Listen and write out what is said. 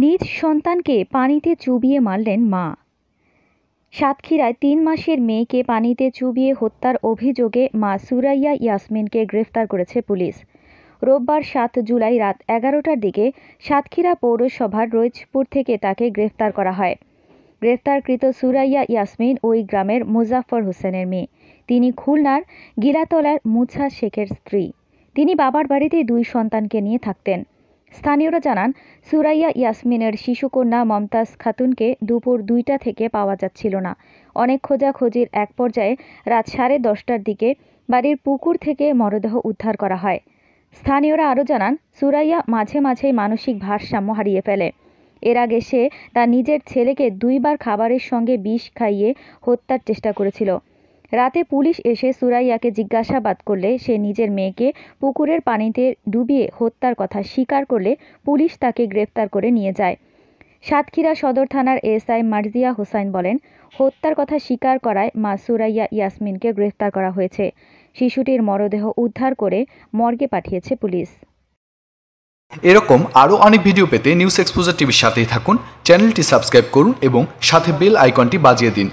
নিজ সন্তানকে পানিতে চুবিয়ে মারলেন মা। সাতক্ষীরায় ৩ মাসের মেয়েকে পানিতে চুবিয়ে হত্যার অভিযোগে মা সুরাইয়া ইয়াসমিনকে গ্রেফতার করেছে পুলিশ। রোববার ৭ জুলাই রাত ১১টার দিকে সাতক্ষীরা পৌরসভার রইচপুর থেকে তাকে গ্রেফতার করা হয়। গ্রেফতারকৃত সুরাইয়া ইয়াসমিন ওই গ্রামের মুজাফফর হোসেনের মেয়ে। তিনি খুলনার গিলাতলার মুছা শেখের স্ত্রী। তিনি বাবার বাড়িতে ২ সন্তানকে নিয়ে থাকতেন। স্থানীয়রা জানান, সুরাইয়া ইয়াসমিনের শিশুকন্যা মমতাজ খাতুনকে দুপুর ২টা থেকে পাওয়া যাচ্ছিল না। অনেক খোঁজাখুঁজির এক পর্যায়ে রাত 10:30টার দিকে বাড়ির পুকুর থেকে মরদেহ উদ্ধার করা হয়। স্থানীয়রা আরও জানান, সুরাইয়া মাঝে মাঝেই মানসিক ভারসাম্য হারিয়ে ফেলে। এর আগে সে তার নিজের ছেলেকে ২ বার খাবারের সঙ্গে বিষ খাইয়ে হত্যার চেষ্টা করেছিল। রাতে পুলিশ এসে সুরাইয়াকে জিজ্ঞাসাবাদ করলে সে নিজের মেয়েকে পুকুরের পানিতে ডুবিয়ে হত্যার কথা স্বীকার করলে পুলিশ তাকে গ্রেফতার করে নিয়ে যায়। সাতক্ষীরা সদর থানার এসআই মার্জিয়া হোসাইন বলেন, হত্যার কথা স্বীকার করায় মা সুরাইয়া ইয়াসমিনকে গ্রেফতার করা হয়েছে। শিশুটির মরদেহ উদ্ধার করে মর্গে পাঠিয়েছে পুলিশ। এরকম আরও অনেক ভিডিও পেতে নিউজ এক্সপোজার টিভির সাথেই থাকুন। চ্যানেলটি সাবস্ক্রাইব করুন এবং সাথে বেল আইকনটি বাজিয়ে দিন।